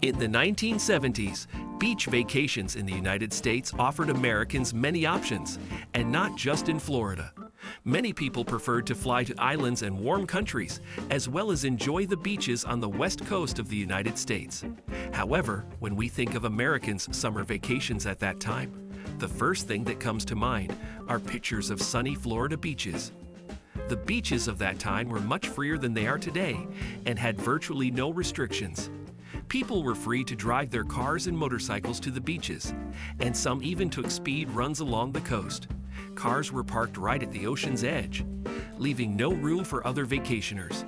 In the 1970s, beach vacations in the United States offered Americans many options, and not just in Florida. Many people preferred to fly to islands and warm countries, as well as enjoy the beaches on the west coast of the United States. However, when we think of Americans' summer vacations at that time, the first thing that comes to mind are pictures of sunny Florida beaches. The beaches of that time were much freer than they are today and had virtually no restrictions. People were free to drive their cars and motorcycles to the beaches, and some even took speed runs along the coast. Cars were parked right at the ocean's edge, leaving no room for other vacationers.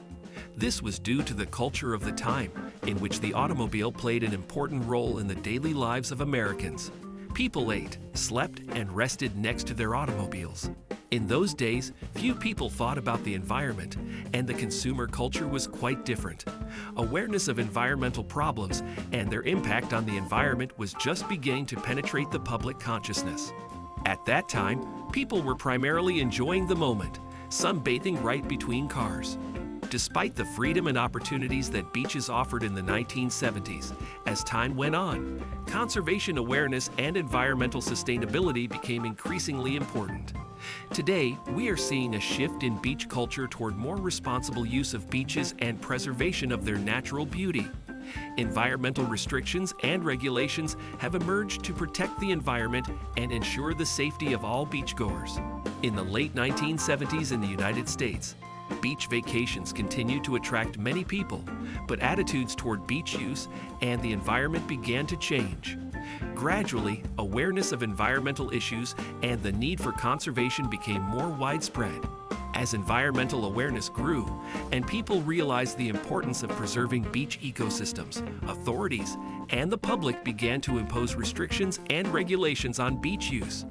This was due to the culture of the time, in which the automobile played an important role in the daily lives of Americans. People ate, slept, and rested next to their automobiles. In those days, few people thought about the environment, and the consumer culture was quite different. Awareness of environmental problems and their impact on the environment was just beginning to penetrate the public consciousness. At that time, people were primarily enjoying the moment, sunbathing right between cars. Despite the freedom and opportunities that beaches offered in the 1970s, as time went on, conservation awareness and environmental sustainability became increasingly important. Today, we are seeing a shift in beach culture toward more responsible use of beaches and preservation of their natural beauty. Environmental restrictions and regulations have emerged to protect the environment and ensure the safety of all beachgoers. In the late 1970s in the United States, beach vacations continued to attract many people, but attitudes toward beach use and the environment began to change. Gradually, awareness of environmental issues and the need for conservation became more widespread. As environmental awareness grew and people realized the importance of preserving beach ecosystems, authorities and the public began to impose restrictions and regulations on beach use.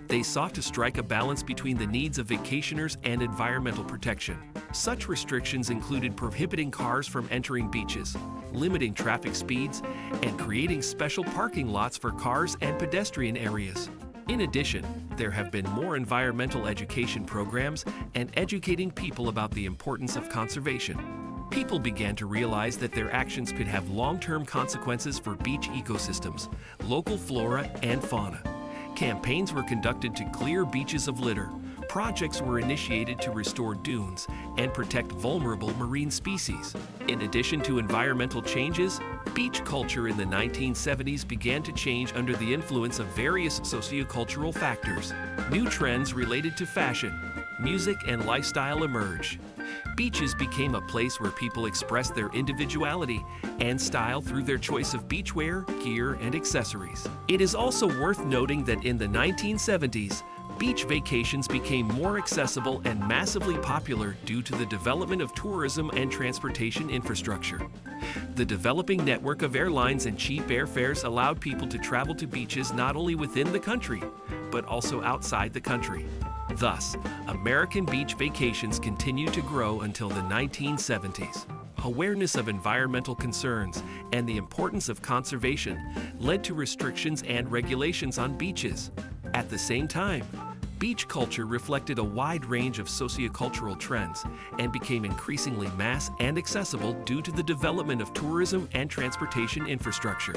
They sought to strike a balance between the needs of vacationers and environmental protection. Such restrictions included prohibiting cars from entering beaches, limiting traffic speeds, and creating special parking lots for cars and pedestrian areas. In addition, there have been more environmental education programs and educating people about the importance of conservation. People began to realize that their actions could have long-term consequences for beach ecosystems, local flora and fauna. Campaigns were conducted to clear beaches of litter, projects were initiated to restore dunes and protect vulnerable marine species. In addition to environmental changes, beach culture in the 1970s began to change under the influence of various sociocultural factors. New trends related to fashion, music, and lifestyle emerged. Beaches became a place where people expressed their individuality and style through their choice of beachwear, gear, and accessories. It is also worth noting that in the 1970s, beach vacations became more accessible and massively popular due to the development of tourism and transportation infrastructure. The developing network of airlines and cheap airfares allowed people to travel to beaches not only within the country, but also outside the country. Thus, American beach vacations continued to grow until the 1970s. Awareness of environmental concerns and the importance of conservation led to restrictions and regulations on beaches. At the same time, beach culture reflected a wide range of sociocultural trends and became increasingly mass and accessible due to the development of tourism and transportation infrastructure.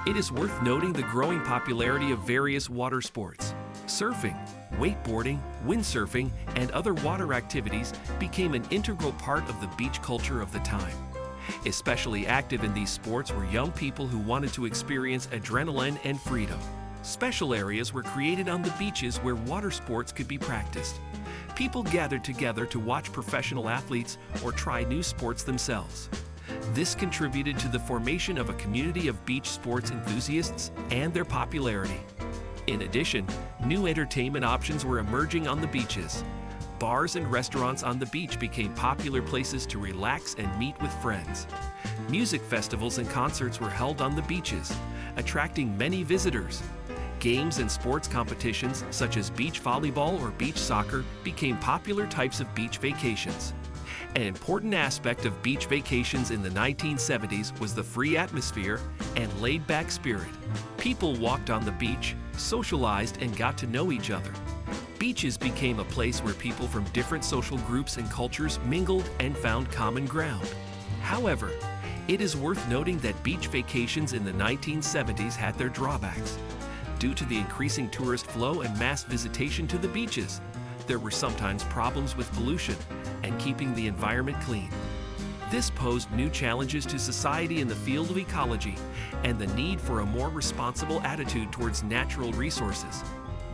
It is worth noting the growing popularity of various water sports. Surfing, wakeboarding, windsurfing, and other water activities became an integral part of the beach culture of the time. Especially active in these sports were young people who wanted to experience adrenaline and freedom. Special areas were created on the beaches where water sports could be practiced. People gathered together to watch professional athletes or try new sports themselves. This contributed to the formation of a community of beach sports enthusiasts and their popularity. In addition, new entertainment options were emerging on the beaches. Bars and restaurants on the beach became popular places to relax and meet with friends. Music festivals and concerts were held on the beaches, attracting many visitors. Games and sports competitions such as beach volleyball or beach soccer became popular types of beach vacations. An important aspect of beach vacations in the 1970s was the free atmosphere and laid-back spirit. People walked on the beach, socialized, and got to know each other. Beaches became a place where people from different social groups and cultures mingled and found common ground. However, It is worth noting that beach vacations in the 1970s had their drawbacks. Due to the increasing tourist flow and mass visitation to the beaches, there were sometimes problems with pollution and keeping the environment clean. This posed new challenges to society in the field of ecology and the need for a more responsible attitude towards natural resources.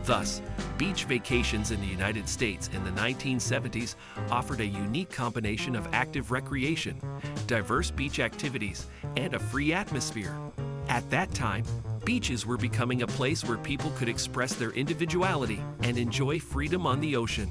Thus, beach vacations in the United States in the 1970s offered a unique combination of active recreation, diverse beach activities, and a free atmosphere. At that time, beaches were becoming a place where people could express their individuality and enjoy freedom on the ocean.